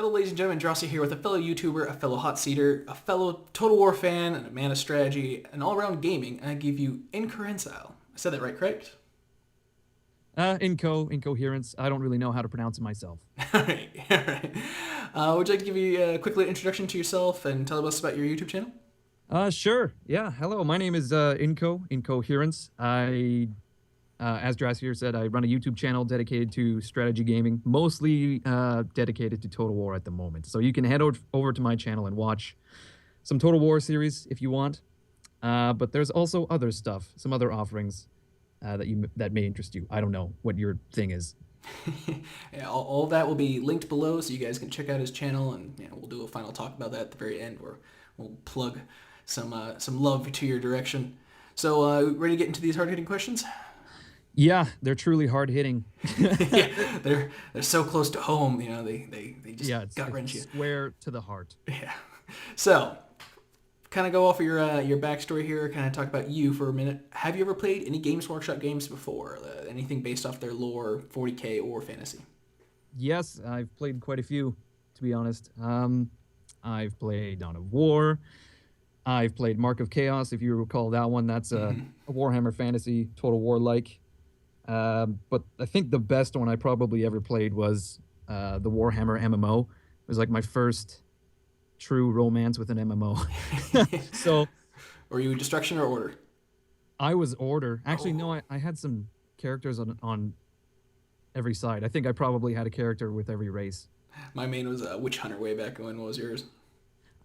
Hello, ladies and gentlemen. Drahcir here with a fellow YouTuber, a fellow hot seater, a fellow Total War fan, and a man of strategy, and all-around gaming. And I give you Incoherencel. I said that right, correct? Incoherence. I don't really know how to pronounce it myself. All right, all right. Would you like to give you a quick little introduction to yourself and tell us about your YouTube channel? Sure. Yeah. Hello. My name is Incoherence. As Drahcir said, I run a YouTube channel dedicated to strategy gaming, mostly dedicated to Total War at the moment. So you can head over to my channel and watch some Total War series if you want. But there's also other stuff, some other offerings that may interest you. I don't know what your thing is. Yeah, all of that will be linked below, so you guys can check out his channel, and we'll do a final talk about that at the very end, where we'll plug some love to your direction. So, ready to get into these hard-hitting questions? Yeah, they're truly hard hitting. Yeah, they're so close to home. They just Yeah, it's gut wrench you. square to the heart. Yeah. So, kind of go off of your backstory here. Kind of talk about you for a minute. Have you ever played any Games Workshop games before? Anything based off their lore, 40K or fantasy? Yes, I've played quite a few, to be honest. I've played Dawn of War. I've played Mark of Chaos, if you recall that one. That's a Warhammer Fantasy Total War like. But I think the best one I probably ever played was the Warhammer MMO. It was like my first true romance with an MMO. So Were you Destruction or Order? I was Order. Actually, Oh, no, I had some characters on every side. I think I probably had a character with every race. my main was Witch Hunter way back when. What was yours?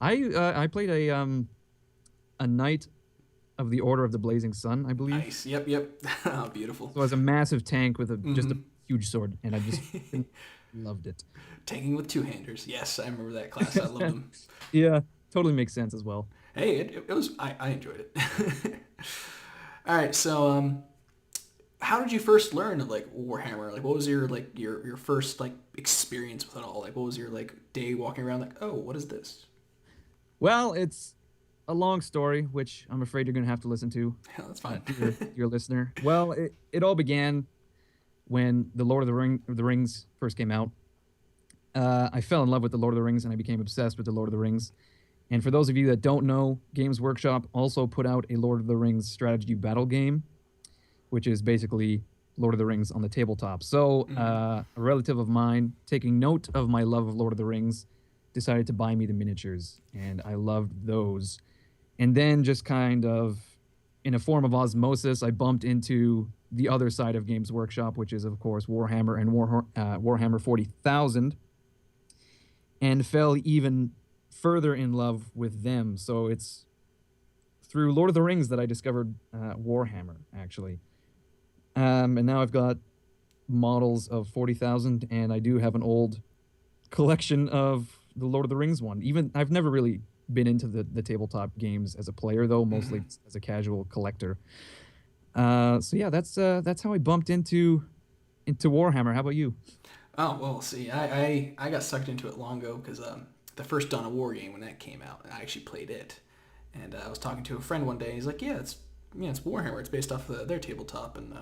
I played a knight of the Order of the Blazing Sun, I believe. Nice. Yep, yep. Oh, beautiful. So I was a massive tank with just a huge sword, and I just loved it. Tanking with two-handers. Yes, I remember that class. I loved them. Yeah, totally makes sense as well. Hey, it was. I enjoyed it. All right, so how did you first learn like Warhammer? Like, what was your your first like experience with it all? Like, what was your like day walking around like, oh, what is this? Well, it's a long story, which I'm afraid you're going to have to listen to, Yeah, that's fine. your listener. Well, it all began when the the Rings first came out. I fell in love with the Lord of the Rings, and I became obsessed with the Lord of the Rings. And for those of you that don't know, Games Workshop also put out a Lord of the Rings strategy battle game, which is basically Lord of the Rings on the tabletop. So a relative of mine, taking note of my love of Lord of the Rings, decided to buy me the miniatures, and I loved those. And then just kind of in a form of osmosis, I bumped into the other side of Games Workshop, which is of course Warhammer and Warhammer 40,000, and fell even further in love with them. So it's through Lord of the Rings that I discovered Warhammer, actually. And now I've got models of 40,000, and I do have an old collection of the Lord of the Rings one. Even I've never really been into the tabletop games as a player, though, mostly as a casual collector. So yeah, that's how I bumped into Warhammer. How about you? Oh well, see, I got sucked into it long ago because the first Dawn of War game when that came out, I actually played it, and I was talking to a friend one day. He's like, "Yeah, it's Warhammer. It's based off their tabletop," and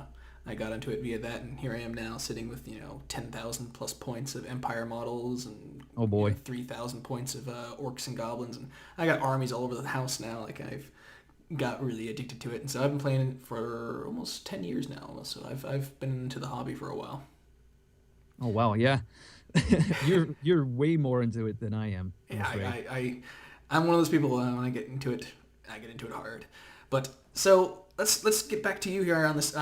I got into it via that, and here I am now, sitting with 10,000 plus points of Empire models and Oh boy. 3,000 points of orcs and goblins, and I got armies all over the house now. Like I've got really addicted to it, and so I've been playing it for almost 10 years now. So I've been into the hobby for a while. Oh wow, yeah. You're way more into it than I am, I'm Yeah, afraid. I'm one of those people when I get into it, I get into it hard. But so let's get back to you here on this.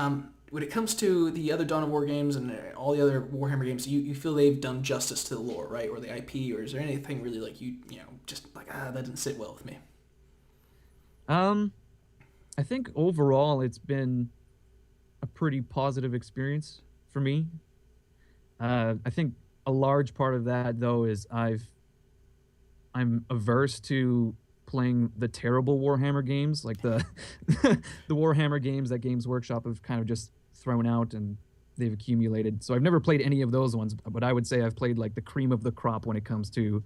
When it comes to the other Dawn of War games and all the other Warhammer games, you feel they've done justice to the lore, right, or the IP, or is there anything really like just like that didn't sit well with me? Um, I think overall it's been a pretty positive experience for me. I think a large part of that though is I'm averse to playing the terrible Warhammer games, like the the Warhammer games that Games Workshop have kind of just thrown out and they've accumulated. So I've never played any of those ones, but I would say I've played like the cream of the crop when it comes to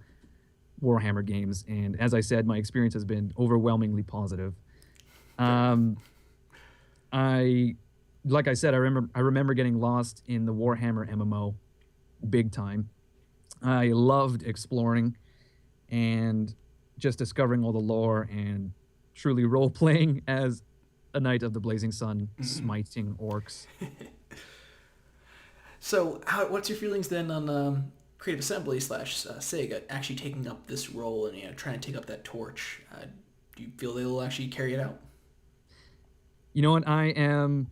Warhammer games. And as I said, my experience has been overwhelmingly positive. Fair enough. Um, I, like I said, I remember getting lost in the Warhammer MMO big time. I loved exploring and just discovering all the lore and truly role playing as a knight of the blazing sun, Mhm. smiting orcs. So, what's your feelings then on Creative Assembly slash Sega actually taking up this role and trying to take up that torch? Do you feel they'll actually carry it out? You know what? I am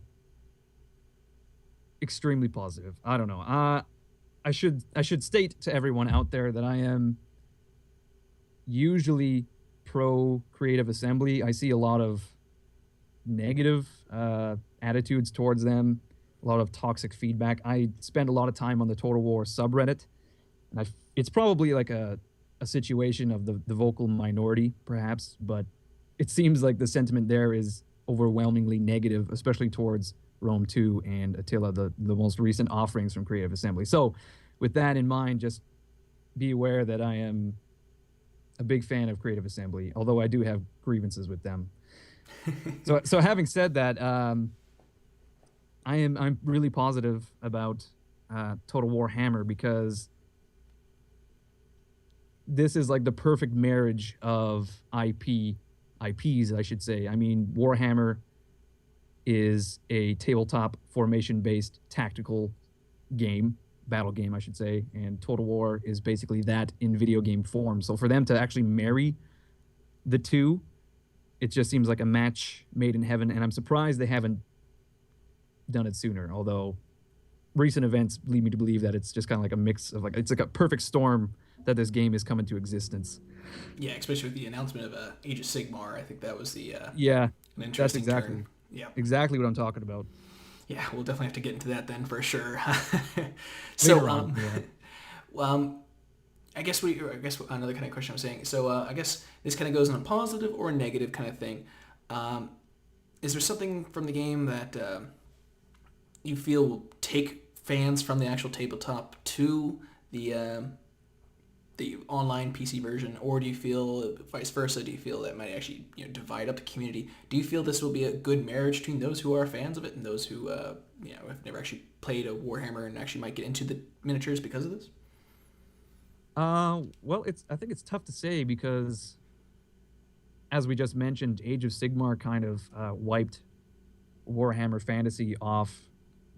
extremely positive. I don't know. I should state to everyone out there that I am usually pro Creative Assembly. I see a lot of negative attitudes towards them, a lot of toxic feedback. I spend a lot of time on the Total War subreddit, and it's probably like a situation of the vocal minority, perhaps, but it seems like the sentiment there is overwhelmingly negative, especially towards Rome 2 and Attila, the most recent offerings from Creative Assembly. So, with that in mind, just be aware that I am a big fan of Creative Assembly, although I do have grievances with them. So having said that, I'm really positive about Total War Hammer because this is like the perfect marriage of IPs, I should say. I mean, Warhammer is a tabletop formation based tactical game, battle game, I should say, and Total War is basically that in video game form. So for them to actually marry the two, it just seems like a match made in heaven, and I'm surprised they haven't done it sooner. Although recent events lead me to believe that it's just kind of like a mix of like it's like a perfect storm that this game is coming to existence. Yeah, especially with the announcement of Age of Sigmar, I think that was Yeah, an that's interesting turn. exactly Yeah, exactly what I'm talking about. yeah, we'll definitely have to get into that then for sure. so, Later on, yeah. um, I guess another kind of question I was saying. So, I guess this kind of goes in a positive or a negative kind of thing. Um, is there something from the game that you feel will take fans from the actual tabletop to the online PC version, or do you feel vice versa? Do you feel that might actually divide up the community? Do you feel this will be a good marriage between those who are fans of it and those who have never actually played a Warhammer and actually might get into the miniatures because of this? Well, it's I think it's tough to say because, as we just mentioned, Age of Sigmar kind of wiped Warhammer Fantasy off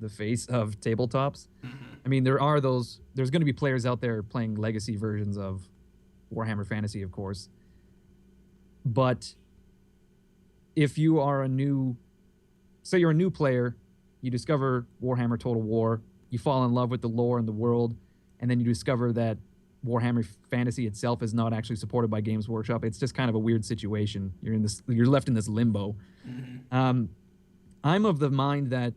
the face of tabletops. Mm-hmm. I mean, there's going to be players out there playing legacy versions of Warhammer Fantasy, of course. But if you are a new, say you're a new player, you discover Warhammer Total War, you fall in love with the lore and the world, and then you discover that Warhammer Fantasy itself is not actually supported by Games Workshop. It's just kind of a weird situation. You're left in this limbo. Mm-hmm. Um, I'm of the mind that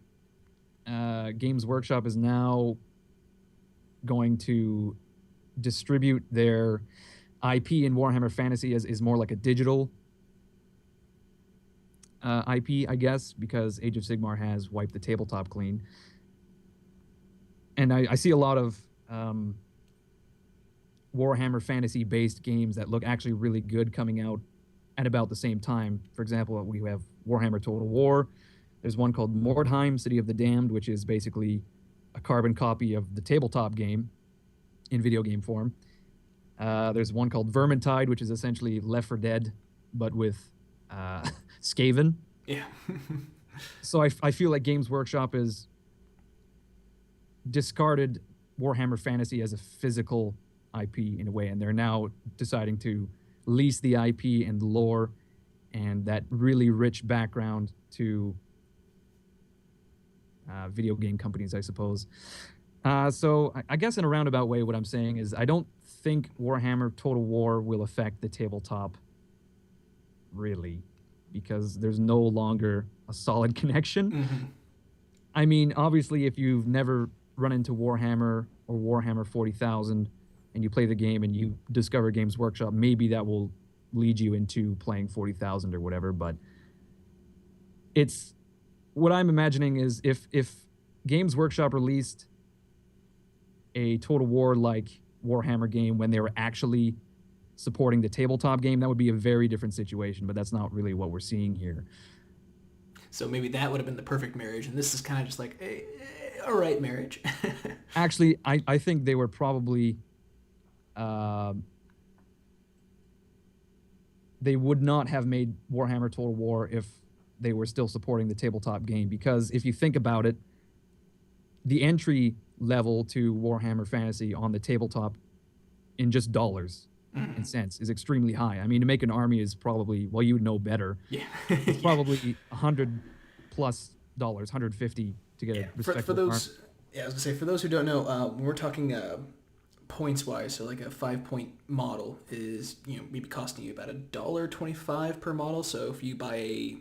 Games Workshop is now going to distribute their IP in Warhammer Fantasy as is more like a digital IP, I guess, because Age of Sigmar has wiped the tabletop clean. And I see a lot of Warhammer Fantasy based games that look actually really good coming out at about the same time. For example, we have Warhammer Total War. There's one called Mordheim, City of the Damned, which is basically a carbon copy of the tabletop game in video game form. There's one called Vermintide, which is essentially Left 4 Dead, but with Skaven. Yeah. So I feel like Games Workshop is discarded Warhammer Fantasy as a physical IP in a way, and they're now deciding to lease the IP and the lore and that really rich background to video game companies, I suppose. So I guess in a roundabout way, what I'm saying is I don't think Warhammer Total War will affect the tabletop really, because there's no longer a solid connection. Mm-hmm. I mean, obviously, if you've never run into Warhammer or Warhammer 40,000 and you play the game and you discover Games Workshop, maybe that will lead you into playing 40,000 or whatever. But it's what I'm imagining is if Games Workshop released a Total War like Warhammer game when they were actually supporting the tabletop game, that would be a very different situation. But that's not really what we're seeing here. So maybe that would have been the perfect marriage, and this is kind of just like, all right, marriage. Actually, I think they were probably uh, they would not have made Warhammer Total War if they were still supporting the tabletop game. Because if you think about it, the entry level to Warhammer Fantasy on the tabletop in just dollars and cents is extremely high. I mean, to make an army is probably, well, you would know better. Yeah. It's probably $100+ 150 to get Yeah. a For respectable army. those, yeah, I was gonna say, for those who don't know, when we're talking points wise, so like a 5 point model is, maybe costing you about $1.25 per model. So if you buy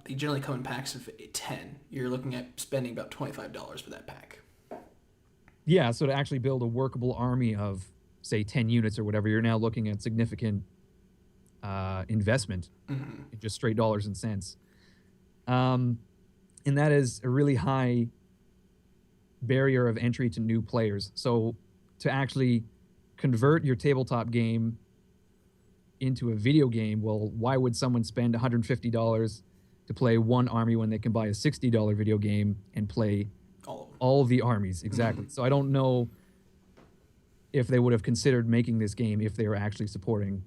they generally come in packs of 10. You're looking at spending about $25 for that pack. Yeah, so to actually build a workable army of, say, 10 units or whatever, you're now looking at significant investment in just straight dollars and cents. And that is a really high barrier of entry to new players. So to actually convert your tabletop game into a video game, well, why would someone spend $150 to play one army when they can buy a $60 video game and play all of the armies? Exactly. So I don't know if they would have considered making this game if they were actually supporting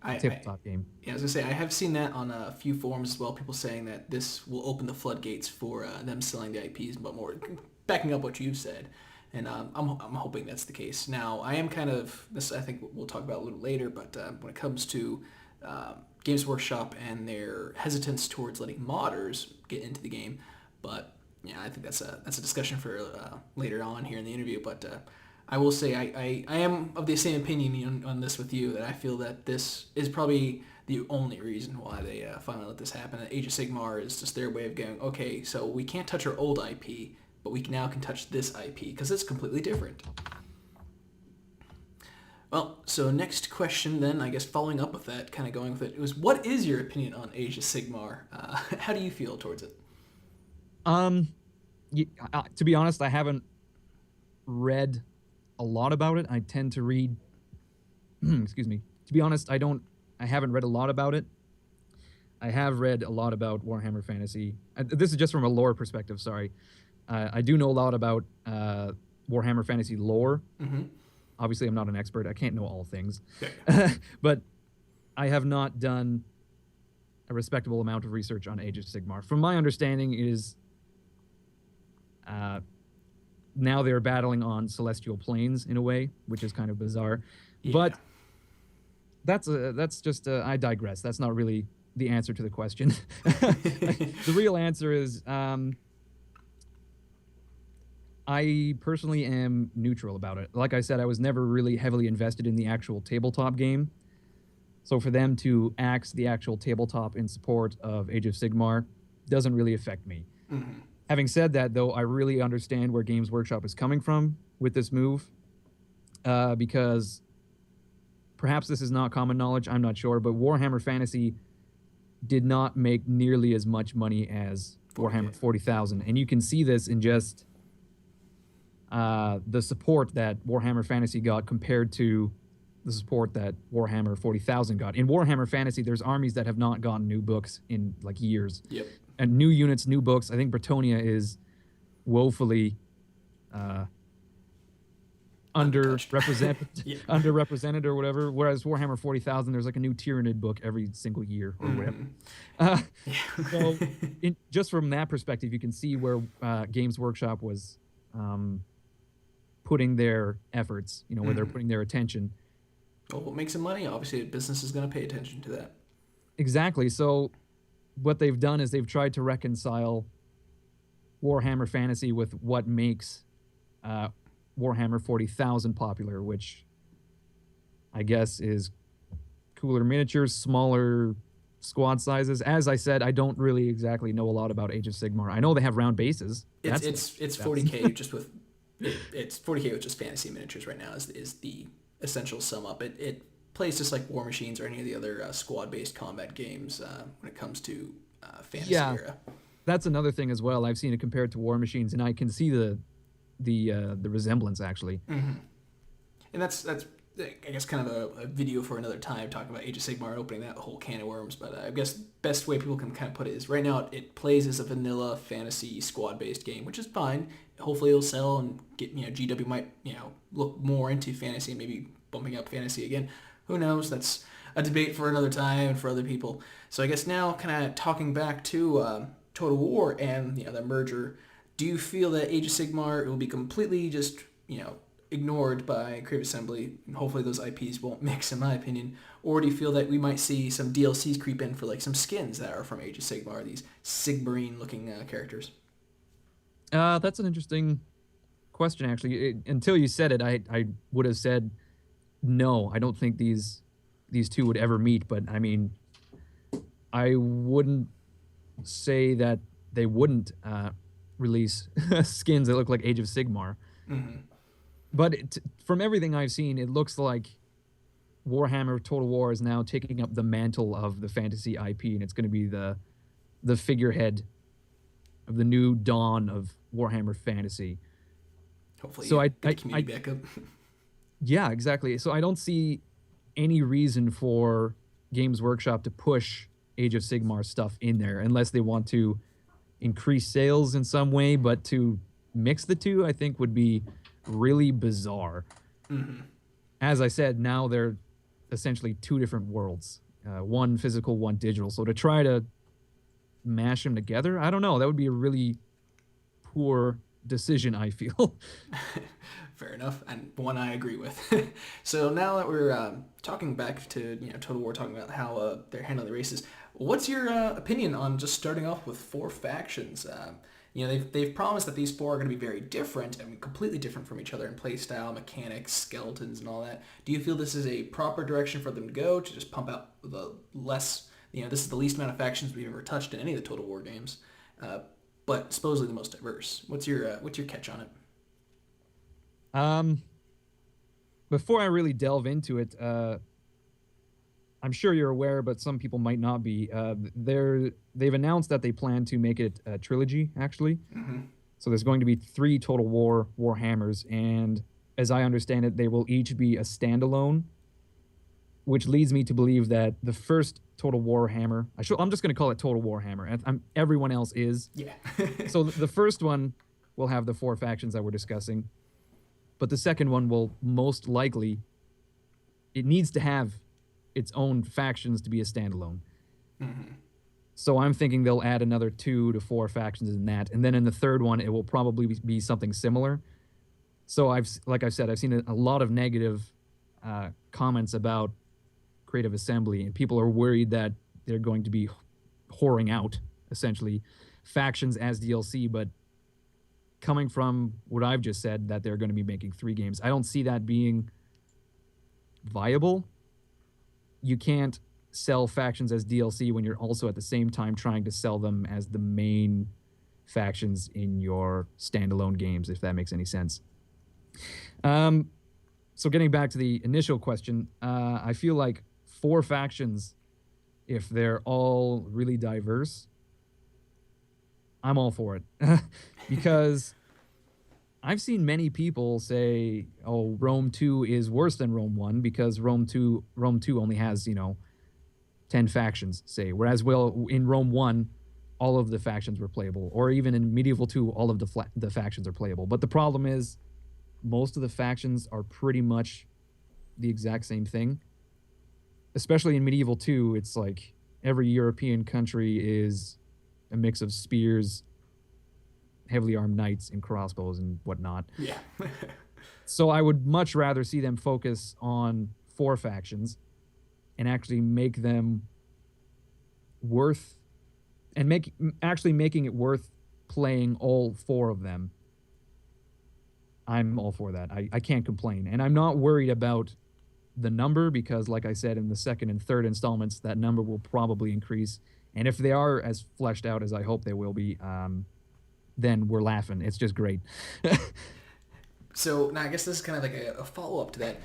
a tabletop game. Yeah, I was gonna say, I have seen that on a few forums as well. People saying that this will open the floodgates for them selling the IPs, but more backing up what you've said. And I'm hoping that's the case. Now, I am kind of this. I think we'll talk about a little later. But when it comes to Games Workshop and their hesitance towards letting modders get into the game, but yeah, I think that's a discussion for later on here in the interview. But I will say I am of the same opinion on this with you, that I feel that this is probably the only reason why they finally let this happen. And Age of Sigmar is just their way of going, okay, so we can't touch our old IP, but we now can touch this IP because it's completely different. Well, so next question then, I guess following up with that, kind of going with it, was what is your opinion on Age of Sigmar? How do you feel towards it? To be honest, I haven't read a lot about it. I tend to read, excuse me. To be honest, I haven't read a lot about it. I have read a lot about Warhammer Fantasy. This is just from a lore perspective, sorry. I do know a lot about Warhammer Fantasy lore. Obviously, I'm not an expert. I can't know all things. But I have not done a respectable amount of research on Age of Sigmar. From my understanding is now they're battling on celestial planes in a way, which is kind of bizarre. Yeah. But that's just, I digress. That's not really the answer to the question. The real answer is I personally am neutral about it. Like I said, I was never really heavily invested in the actual tabletop game. So for them to axe the actual tabletop in support of Age of Sigmar doesn't really affect me. Having said that, though, I really understand where Games Workshop is coming from with this move, because perhaps this is not common knowledge, I'm not sure, but Warhammer Fantasy did not make nearly as much money as Warhammer 40,000. And you can see this in just the support that Warhammer Fantasy got compared to the support that Warhammer 40,000 got. In Warhammer Fantasy, there's armies that have not gotten new books in like years. Yep. And new units, new books. I think Bretonia is woefully underrepresented or whatever. Whereas Warhammer 40,000, there's like a new Tyranid book every single year or whatever. So just from that perspective, you can see where Games Workshop was putting their efforts, where they're putting their attention. Well, what makes them money? Obviously, a business is going to pay attention to that. Exactly. So what they've done is they've tried to reconcile Warhammer Fantasy with what makes Warhammer 40,000 popular, which I guess is cooler miniatures, smaller squad sizes. As I said, I don't really exactly know a lot about Age of Sigmar. I know they have round bases. It's 40K just with it's 40K with just fantasy miniatures right now is the essential sum up. It plays just like War Machines or any of the other squad-based combat games when it comes to fantasy era. That's another thing as well. I've seen it compared to War Machines, and I can see the resemblance actually. And that's I guess kind of a video for another time talking about Age of Sigmar, opening that whole can of worms. But I guess best way people can kind of put it is right now it plays as a vanilla fantasy squad-based game, which is fine. Hopefully it'll sell and get GW might look more into fantasy and maybe bumping up fantasy again. Who knows? That's a debate for another time and for other people. So I guess now, kind of talking back to Total War and the merger, do you feel that Age of Sigmar will be completely just ignored by Creative Assembly, and hopefully those IPs won't mix, in my opinion? Or do you feel that we might see some DLCs creep in for like some skins that are from Age of Sigmar, these Sigmarine looking characters? That's an interesting question, actually. Until you said it, I would have said no. I don't think these two would ever meet. But I mean, I wouldn't say that they wouldn't release skins that look like Age of Sigmar. Mm-hmm. But from everything I've seen, it looks like Warhammer Total War is now taking up the mantle of the fantasy IP, and it's going to be the figurehead of the new dawn of Warhammer fantasy. Hopefully, So get community backup. yeah, exactly. So I don't see any reason for Games Workshop to push Age of Sigmar stuff in there unless they want to increase sales in some way. But to mix the two, I think would be really bizarre. Mm-hmm. As I said, now they're essentially two different worlds, one physical, one digital. So to try to mash them together, I don't know. That would be a really poor decision, I feel. Fair enough, and one I agree with. So now that we're talking back to Total War, talking about how they're handling the races, what's your opinion on just starting off with 4 factions? They've promised that these 4 are going to be very different, I mean, completely different from each other in playstyle, mechanics, skeletons, and all that. Do you feel this is a proper direction for them to go, to just pump out the less? This is the least amount of factions we've ever touched in any of the Total War games, but supposedly the most diverse. What's your catch on it? Um, Before I really delve into it, I'm sure you're aware, but some people might not be. They've announced that they plan to make it a trilogy, actually. Mm-hmm. So there's going to be 3 Total War Warhammers, and as I understand it, they will each be a standalone, which leads me to believe that the first Total Warhammer, I'm just going to call it Total Warhammer, and everyone else is. Yeah. So the first one will have the 4 factions that we're discussing, but the second one will most likely, it needs to have its own factions to be a standalone. Mm-hmm. So I'm thinking they'll add another 2 to 4 factions in that, and then in the third one, it will probably be something similar. So like I said, I've seen a lot of negative comments about Creative Assembly, and people are worried that they're going to be whoring out essentially factions as DLC. But coming from what I've just said, that they're going to be making 3 games, I don't see that being viable. You can't sell factions as DLC when you're also at the same time trying to sell them as the main factions in your standalone games, if that makes any sense. So getting back to the initial question, I feel like 4 factions, if they're all really diverse, I'm all for it. Because I've seen many people say, oh, Rome 2 is worse than Rome 1 because Rome 2 only has, 10 factions, say. Whereas, well, in Rome 1, all of the factions were playable. Or even in Medieval 2, all of the factions are playable. But the problem is, most of the factions are pretty much the exact same thing. Especially in Medieval 2, it's like every European country is a mix of spears, heavily armed knights, and crossbows and whatnot. Yeah. So I would much rather see them focus on 4 factions and actually make them worth, and making it worth playing all 4 of them. I'm all for that. I can't complain. And I'm not worried about the number because, like I said, in the second and third installments, that number will probably increase. And if they are as fleshed out as I hope they will be, then we're laughing. It's just great. So now I guess this is kind of like a follow-up to that.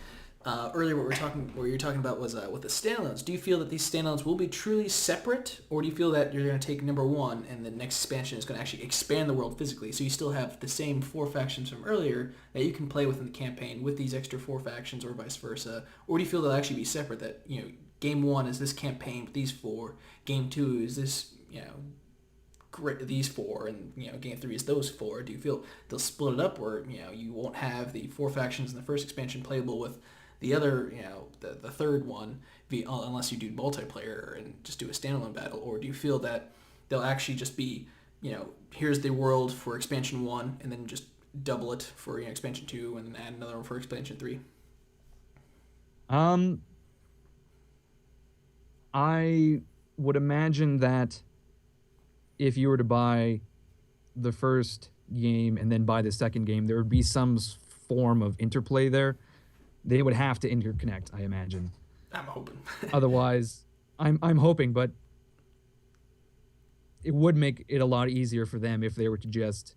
Earlier, what you were talking about was with the standalones. Do you feel that these standalones will be truly separate, or do you feel that you're going to take number 1 and the next expansion is going to actually expand the world physically? So you still have the same 4 factions from earlier that you can play within the campaign with these extra 4 factions, or vice versa, or do you feel they'll actually be separate? That game 1 is this campaign with these 4, game 2 is this these 4, and game 3 is those 4. Do you feel they'll split it up where you won't have the 4 factions in the first expansion playable with The other, the third one, unless you do multiplayer and just do a standalone battle, or do you feel that they'll actually just be, here's the world for expansion 1, and then just double it for expansion 2, and then add another one for expansion 3? Um, I would imagine that if you were to buy the first game and then buy the second game, there would be some form of interplay there. They would have to interconnect, I imagine. I'm hoping. Otherwise, I'm hoping, but it would make it a lot easier for them if they were to just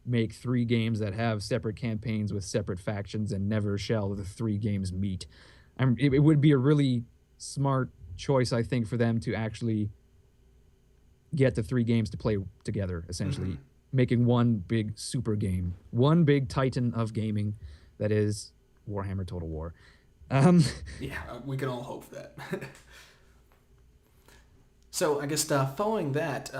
make 3 games that have separate campaigns with separate factions and never shall the 3 games meet. It would be a really smart choice, I think, for them to actually get the 3 games to play together, essentially, making one big super game, one big titan of gaming that is Warhammer Total War. Yeah, we can all hope for that. So I guess following that,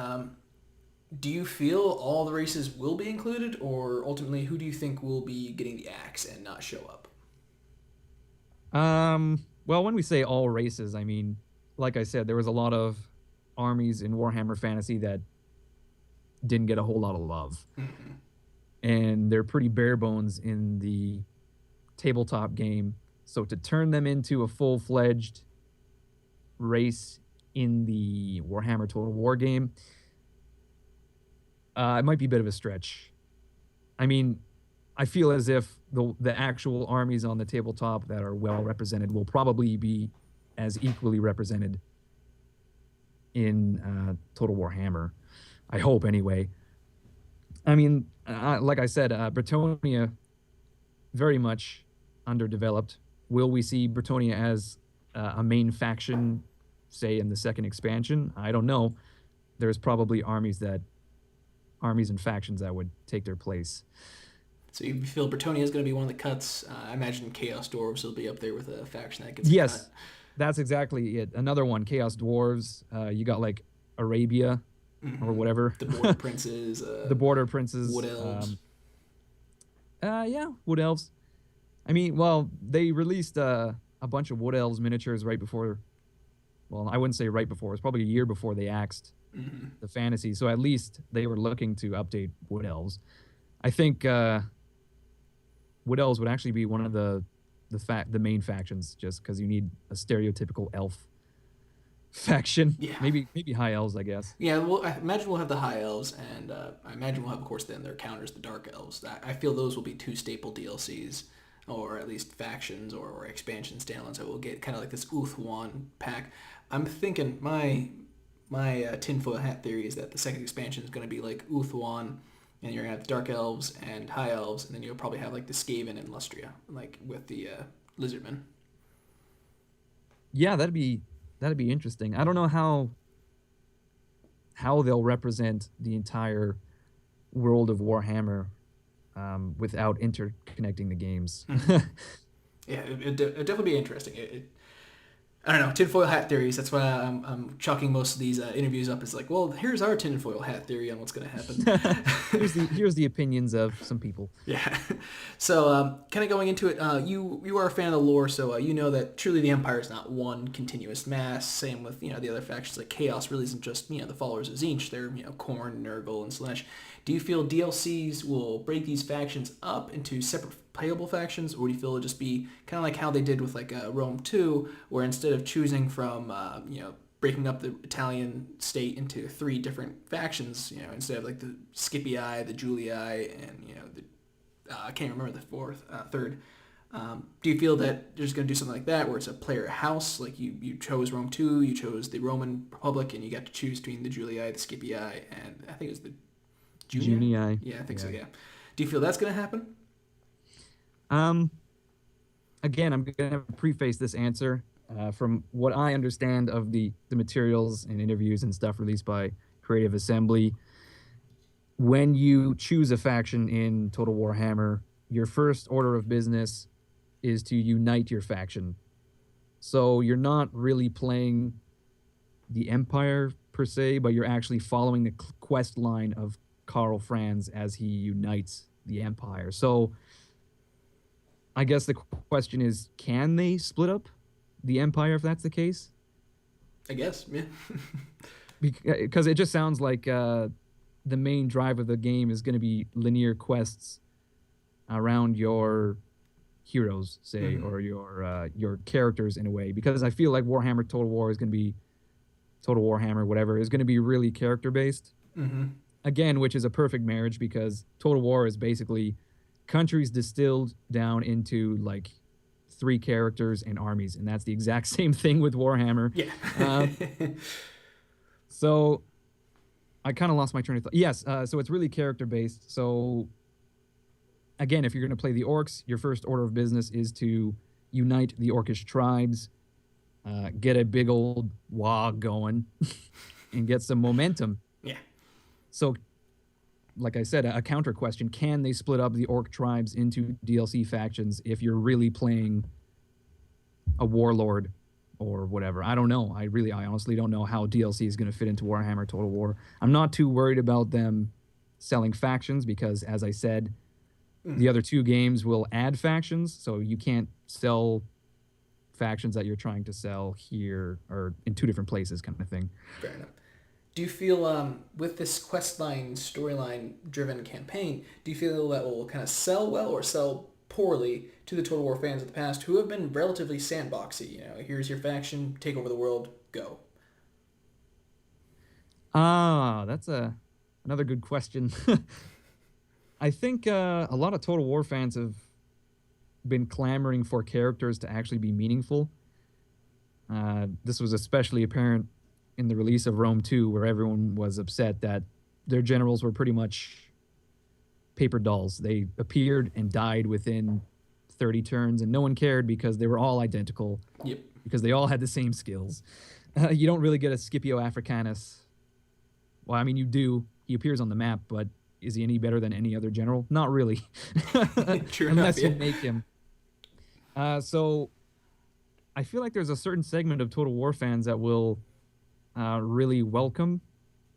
do you feel all the races will be included, or ultimately who do you think will be getting the axe and not show up? Well, when we say all races, I mean, like I said, there was a lot of armies in Warhammer Fantasy that didn't get a whole lot of love. And they're pretty bare bones in the tabletop game. So to turn them into a full-fledged race in the Warhammer Total War game, it might be a bit of a stretch. I mean, I feel as if the actual armies on the tabletop that are well represented will probably be as equally represented in Total Warhammer. I hope, anyway. I mean, like I said, Bretonnia, very much underdeveloped. Will we see Bretonnia as a main faction, say, in the second expansion? I don't know. There's probably armies and factions that would take their place. So you feel Bretonnia is going to be one of the cuts? I imagine Chaos Dwarves will be up there with a faction that gets yes, cut. That's exactly it. Another one, Chaos Dwarves. You got like Arabia or whatever. The Border Princes. The Border Princes. Wood Elves. Yeah, Wood Elves. I mean, well, they released a bunch of Wood Elves miniatures right before. Well, I wouldn't say right before. It was probably a year before they axed the fantasy. So at least they were looking to update Wood Elves. I think Wood Elves would actually be one of the main factions, just because you need a stereotypical elf faction. Yeah. Maybe High Elves, I guess. Yeah, well, I imagine we'll have the High Elves, and I imagine we'll have, of course, then their counters, the Dark Elves. I feel those will be 2 staple DLCs, or at least factions or expansion standalones that we'll get, kind of like this Uthwan pack. I'm thinking my tinfoil hat theory is that the second expansion is going to be like Uthwan, and you're going to have Dark Elves and High Elves, and then you'll probably have like the Skaven and Lustria, like with the Lizardmen. Yeah, that'd be interesting. I don't know how they'll represent the entire world of Warhammer without interconnecting the games. Yeah, it'd definitely be interesting. I don't know, tinfoil hat theories. That's why I'm chalking most of these interviews up as like, well, here's our tinfoil hat theory on what's going to happen. here's the opinions of some people. Yeah. So kind of going into it, you are a fan of the lore, so you know that truly the Empire is not one continuous mass. Same with the other factions. Like Chaos really isn't just the followers of Tzeentch. They're Khorne, Nurgle, and Slaanesh. Do you feel DLCs will break these factions up into separate playable factions, or do you feel it'll just be kind of like how they did with like Rome 2, where instead of choosing from breaking up the Italian state into 3 different factions, instead of like the Scipii, the Julii, and I can't remember the third. Do you feel that they're just going to do something like that, where it's a player house, like you chose Rome 2, you chose the Roman Republic, and you got to choose between the Julii, the Scipii, and I think it was the Junii. Yeah, I think so, yeah. Do you feel that's going to happen? Again, I'm going to preface this answer from what I understand of the materials and interviews and stuff released by Creative Assembly. When you choose a faction in Total Warhammer, your first order of business is to unite your faction. So you're not really playing the Empire per se, but you're actually following the quest line of Karl Franz as he unites the Empire. So I guess the question is, can they split up the empire if that's the case? I guess, yeah. Because it just sounds like the main drive of the game is going to be linear quests around your heroes, say, Mm-hmm. or your characters in a way. Because I feel like Warhammer Total War is going to be Total Warhammer, whatever, is going to be really character based. Mm-hmm. Again, which is a perfect marriage because Total War is basically countries distilled down into like three characters and armies, and that's the exact same thing with Warhammer. Yeah. Um, so I kind of lost my train of thought. Yes, so it's really character based. So again, if you're going to play the orcs, your first order of business is to unite the orcish tribes, get a big old wog going, and get some momentum. Yeah. So, like I said, a counter question: can they split up the orc tribes into DLC factions if you're really playing a warlord or whatever? I don't know. I honestly don't know how DLC is going to fit into Warhammer Total War. I'm not too worried about them selling factions because, as I said, the other two games will add factions, so you can't sell factions that you're trying to sell here or in two different places, kind of thing. Fair enough. Do you feel, with this questline, storyline driven campaign, do you feel that will kind of sell well or sell poorly to the Total War fans of the past who have been relatively sandboxy? You know, here's your faction, take over the world, go. Ah, that's another good question. I think a lot of Total War fans have been clamoring for characters to actually be meaningful. This was especially apparent in the release of Rome 2, where everyone was upset that their generals were pretty much paper dolls. They appeared and died within 30 turns, and no one cared because they were all identical, Yep. because they all had the same skills. You don't really get a Scipio Africanus. Well, I mean, you do. He appears on the map, but is he any better than any other general? Not really. True enough, Unless yeah. you make him. So I feel like there's a certain segment of Total War fans that will really welcome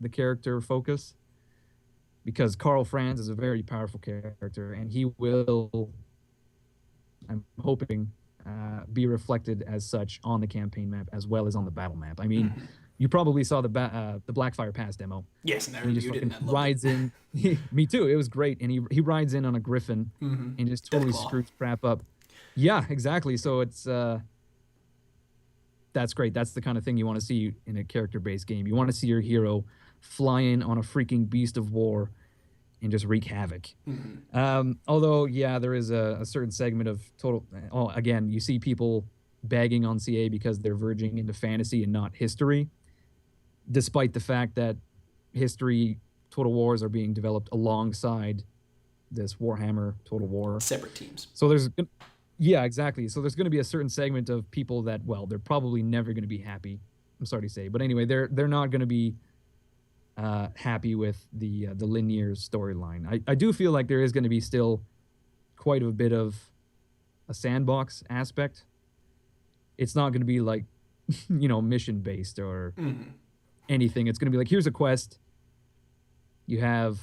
the character focus because Karl Franz is a very powerful character, and he will, I'm hoping, be reflected as such on the campaign map as well as on the battle map. I mean, you probably saw the Blackfire Pass demo. Yes, and I And he just reviewed it and fucking I loved rides it. in. Me too. It was great, and he rides in on a griffin and just totally Deathclaw. screws crap up. Yeah, exactly. So it's that's great. That's the kind of thing you want to see in a character-based game. You want to see your hero fly in on a freaking beast of war and just wreak havoc. Although, yeah, there is a certain segment of total. Oh, again, you see people bagging on CA because they're verging into fantasy and not history, despite the fact that history Total Wars are being developed alongside this Warhammer Total War. Separate teams. So there's, yeah, exactly. So there's going to be a certain segment of people that, well, they're probably never going to be happy. I'm sorry to say, but anyway, they're not going to be happy with the linear storyline. I do feel like there is going to be still quite a bit of a sandbox aspect. It's not going to be like, mission based or anything. It's going to be like, here's a quest. You have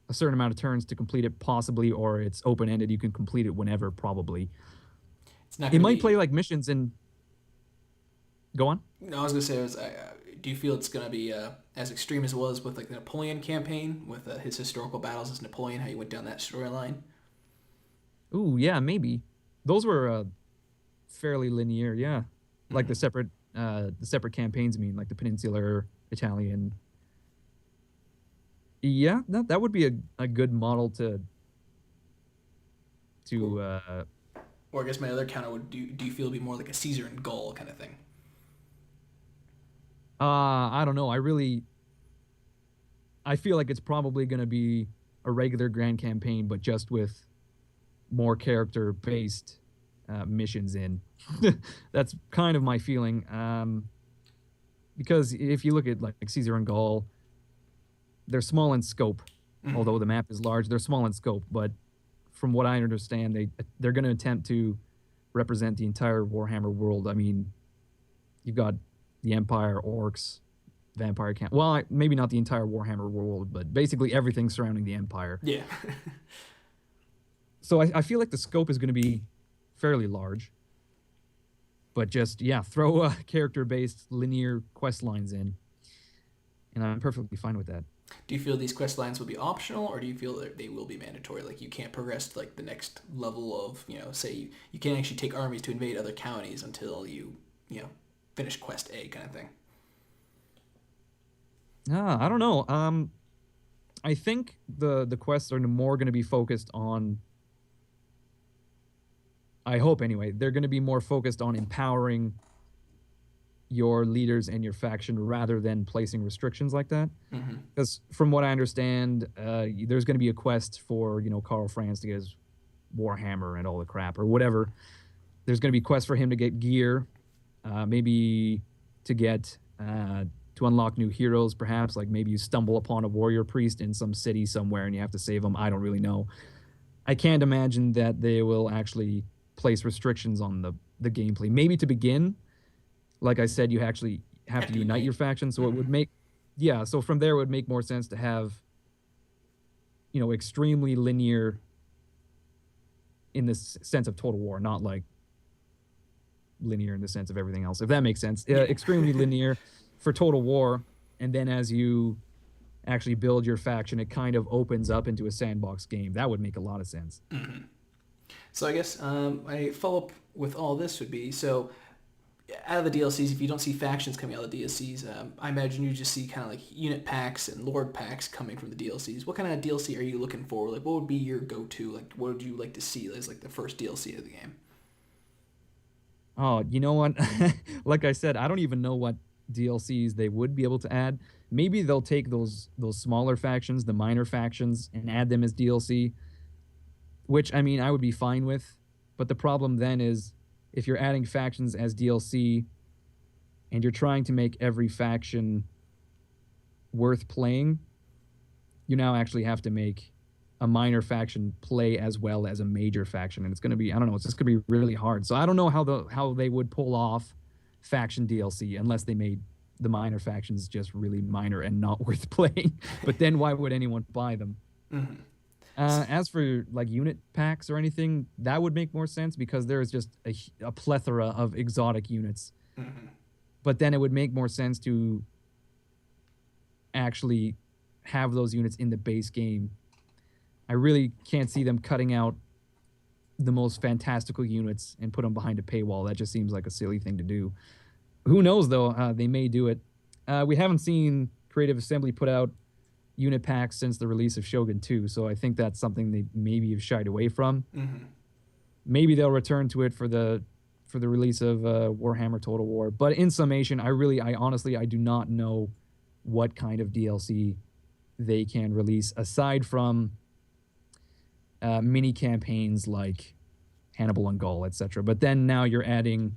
a certain amount of turns to complete it, possibly, or it's open ended. You can complete it whenever, probably. It's not It going to might be. play like missions and go on. No, I was going to say, do you feel it's going to be as extreme as it was with like the Napoleon campaign, with his historical battles as Napoleon, how you went down that storyline? Ooh, yeah, maybe. Those were fairly linear, yeah. Like the separate campaigns. I mean, like the Peninsular Italian. Yeah, that would be a good model to. Or I guess my other counter would, do you feel it'd be more like a Caesar and Gaul kind of thing? I don't know. I feel like it's probably going to be a regular grand campaign, but just with more character based missions in. That's kind of my feeling. Because if you look at like Caesar and Gaul, they're small in scope, although the map is large. They're small in scope, but from what I understand, they're going to attempt to represent the entire Warhammer world. I mean, you've got the Empire, orcs, vampire camp. Well, maybe not the entire Warhammer world, but basically everything surrounding the Empire. Yeah. So I feel like the scope is going to be fairly large, but just yeah, throw character-based linear quest lines in, and I'm perfectly fine with that. Do you feel these quest lines will be optional, or do you feel that they will be mandatory? Like you can't progress to like the next level of, say you can't actually take armies to invade other counties until you finish quest A kind of thing. I don't know. I think the quests are more going to be focused on. I hope anyway. They're going to be more focused on empowering your leaders and your faction rather than placing restrictions like that. Mm-hmm. Because from what I understand, there's going to be a quest for Karl Franz to get his Warhammer and all the crap or whatever. There's going to be quests for him to get gear, maybe to get to unlock new heroes. Perhaps like maybe you stumble upon a warrior priest in some city somewhere and you have to save him. I don't really know. I can't imagine that they will actually place restrictions on the gameplay. Maybe to begin, like I said, you actually have to unite your faction, so it would make, yeah. So from there, it would make more sense to have, extremely linear. In the sense of Total War, not like linear in the sense of everything else. If that makes sense, extremely linear for Total War, and then as you actually build your faction, it kind of opens up into a sandbox game. That would make a lot of sense. Mm-hmm. So I guess my follow up with all this would be so. Out of the DLCs, if you don't see factions coming out of the DLCs, I imagine you just see kind of like unit packs and lord packs coming from the DLCs. What kind of DLC are you looking for? Like, what would be your go-to? Like, what would you like to see as like the first DLC of the game? Oh, you know what? Like I said, I don't even know what DLCs they would be able to add. Maybe they'll take those smaller factions, the minor factions, and add them as DLC, which I mean I would be fine with. But the problem then is if you're adding factions as DLC and you're trying to make every faction worth playing, you now actually have to make a minor faction play as well as a major faction, and it's going to be, I don't know, it's just going to be really hard. So I don't know how they would pull off faction DLC unless they made the minor factions just really minor and not worth playing. But then why would anyone buy them? Mm-hmm. As for like unit packs or anything, that would make more sense because there is just a plethora of exotic units. Mm-hmm. But then it would make more sense to actually have those units in the base game. I really can't see them cutting out the most fantastical units and put them behind a paywall. That just seems like a silly thing to do. Who knows, though? They may do it. We haven't seen Creative Assembly put out unit packs since the release of Shogun 2, so I think that's something they maybe have shied away from. Mm-hmm. Maybe they'll return to it for the release of Warhammer Total War. But in summation, I honestly do not know what kind of DLC they can release aside from mini campaigns like Hannibal and Gaul, etc. But then now you're adding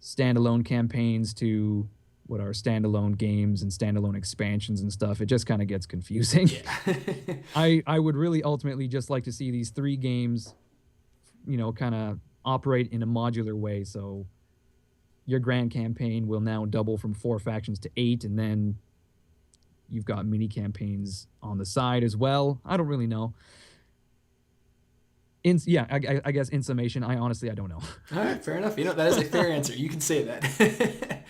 standalone campaigns to what are standalone games and standalone expansions and stuff. It just kind of gets confusing. Yeah. I would really ultimately just like to see these 3 games, kind of operate in a modular way. So your grand campaign will now double from 4 factions to 8, and then you've got mini campaigns on the side as well. I don't really know. I guess in summation, I don't know. All right, fair enough. That is a fair answer. You can say that.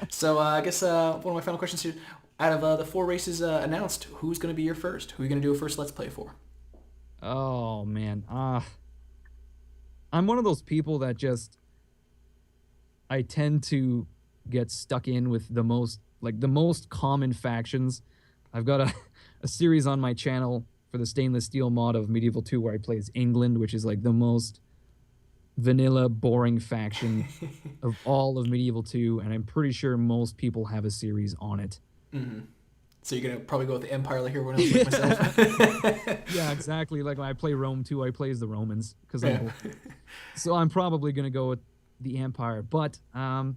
So I guess one of my final questions here: out of the 4 races announced, who's going to be your first? Who are you going to do a first Let's Play for? Oh man, I'm one of those people that just I tend to get stuck in with the most common factions. I've got a series on my channel for the stainless steel mod of Medieval 2 where I play as England, which is like the most vanilla, boring faction of all of Medieval 2, and I'm pretty sure most people have a series on it. Mm-hmm. So you're going to probably go with the Empire like everyone else, like myself? Yeah, exactly. Like when I play Rome 2, I play as the Romans. So I'm probably going to go with the Empire. But I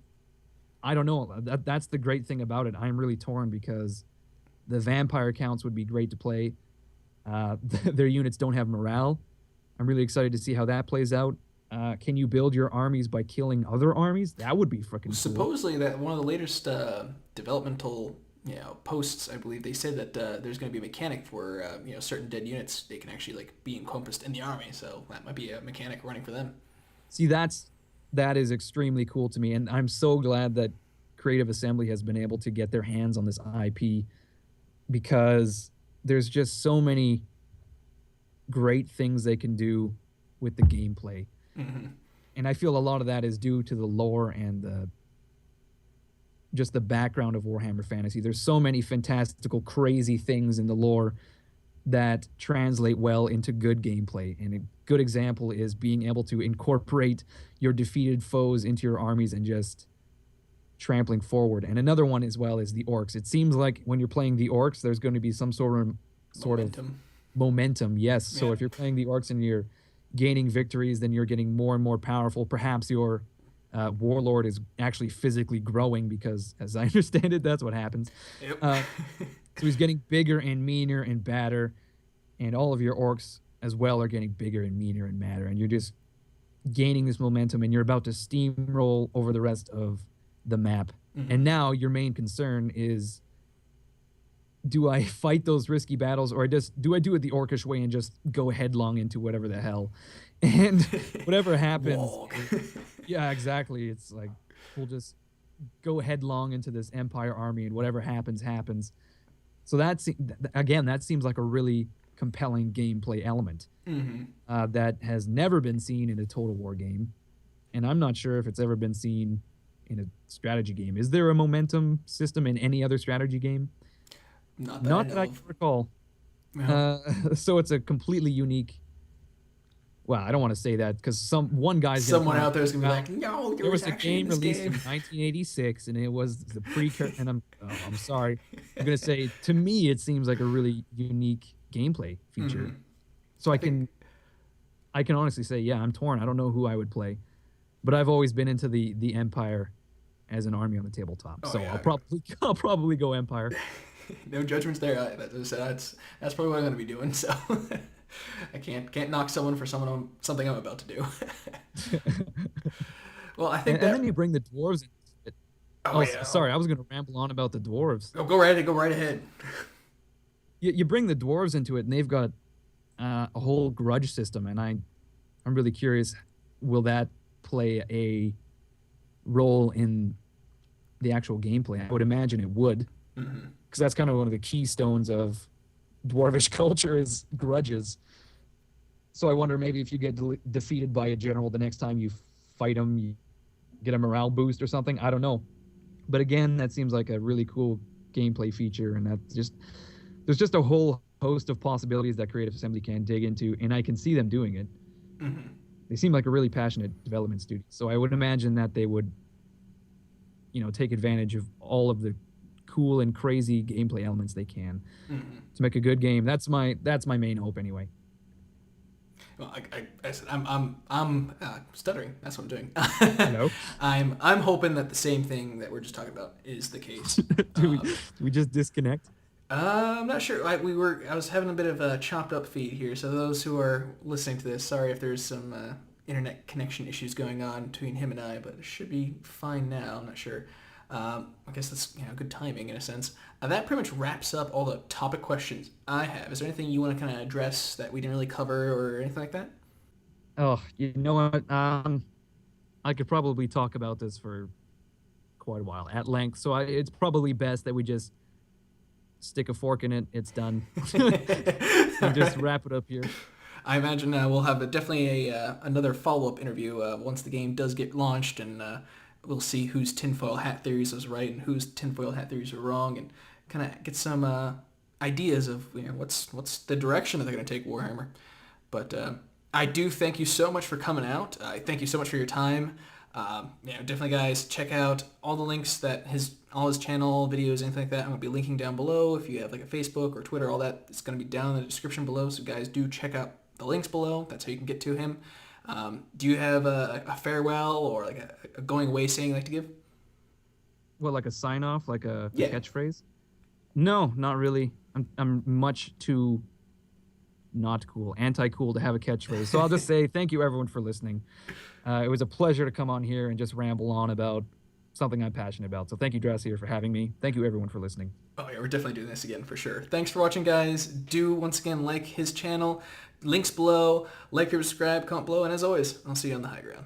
don't know. That's the great thing about it. I'm really torn because the vampire counts would be great to play. Their units don't have morale. I'm really excited to see how that plays out. Can you build your armies by killing other armies? That would be freaking cool. Supposedly that one of the latest developmental posts, I believe they said that there's going to be a mechanic for certain dead units. They can actually like be encompassed in the army, so that might be a mechanic running for them. See, that is extremely cool to me, and I'm so glad that Creative Assembly has been able to get their hands on this IP because there's just so many great things they can do with the gameplay. Mm-hmm. And I feel a lot of that is due to the lore and just the background of Warhammer Fantasy. There's so many fantastical, crazy things in the lore that translate well into good gameplay. And a good example is being able to incorporate your defeated foes into your armies and just trampling forward. And another one as well is the orcs. It seems like when you're playing the orcs, there's going to be some sort of momentum. Yes. So Yeah. if you're playing the orcs and you're gaining victories, then you're getting more and more powerful. Perhaps your warlord is actually physically growing because, as I understand it, that's what happens. Yep. So he's getting bigger and meaner and badder, and all of your orcs as well are getting bigger and meaner and madder, and you're just gaining this momentum, and you're about to steamroll over the rest of the map. Mm-hmm. And now your main concern is, do I fight those risky battles, or do I do it the orcish way and just go headlong into whatever the hell? And whatever happens, yeah, exactly. It's like we'll just go headlong into this Empire army, and whatever happens, happens. So that seems like a really compelling gameplay element that has never been seen in a Total War game, and I'm not sure if it's ever been seen in a strategy game. Is there a momentum system in any other strategy game? Not that I can recall. So it's a completely unique. Well, I don't want to say that because someone out there is gonna be like, no, there was a game released in 1986, and it was the precursor. And I'm sorry, I'm gonna say, to me it seems like a really unique gameplay feature. So I can honestly say, yeah, I'm torn. I don't know who I would play, but I've always been into the Empire as an army on the tabletop. Yeah. I'll probably go Empire. No judgments there. That's probably what I'm going to be doing. So I can't knock someone for something I'm about to do. Well, I think and then you bring the dwarves. Yeah. Sorry, I was going to ramble on about the dwarves. Go right ahead. You bring the dwarves into it, and they've got a whole grudge system, and I'm really curious, will that play a role in the actual gameplay? I would imagine it would. Because that's kind of one of the keystones of dwarvish culture is grudges. So I wonder maybe if you get defeated by a general the next time you fight him, you get a morale boost or something. I don't know. But again, that seems like a really cool gameplay feature, and there's just a whole host of possibilities that Creative Assembly can dig into, and I can see them doing it. They seem like a really passionate development studio. So I would imagine that they would, take advantage of all of the cool and crazy gameplay elements they can to make a good game. That's my main hope anyway. Well, I said I'm stuttering. That's what I'm doing. Hello. I'm hoping that the same thing that we're just talking about is the case. Do we just disconnect? I'm not sure. I was having a bit of a chopped up feed here, so those who are listening to this, sorry if there's some internet connection issues going on between him and I, but it should be fine now. I'm not sure. I guess that's good timing in a sense. That pretty much wraps up all the topic questions I have. Is there anything you want to kind of address that we didn't really cover or anything like that? Oh, you know what? I could probably talk about this for quite a while at length. So it's probably best that we just stick a fork in it. It's done. And just wrap it up here. I imagine we'll have definitely another follow-up interview once the game does get launched, and we'll see whose tinfoil hat theories was right and whose tinfoil hat theories were wrong, and kind of get some ideas of what's the direction that they're going to take Warhammer. But I do thank you so much for coming out. I thank you so much for your time. Definitely, guys, check out all the links that all his channel videos, anything like that. I'm going to be linking down below. If you have like a Facebook or Twitter, all that, it's going to be down in the description below. So guys, do check out the links below. That's how you can get to him. Do you have a farewell or like a going away saying you like to give? Well, like a sign off, like a catchphrase? No, not really. I'm much too not cool, anti-cool to have a catchphrase. So I'll just say thank you everyone for listening. It was a pleasure to come on here and just ramble on about something I'm passionate about. So thank you, Drahcir, for having me. Thank you, everyone, for listening. Oh yeah, we're definitely doing this again for sure. Thanks for watching, guys. Do once again like his channel. Links below. Like, subscribe, comment below, and as always, I'll see you on the high ground.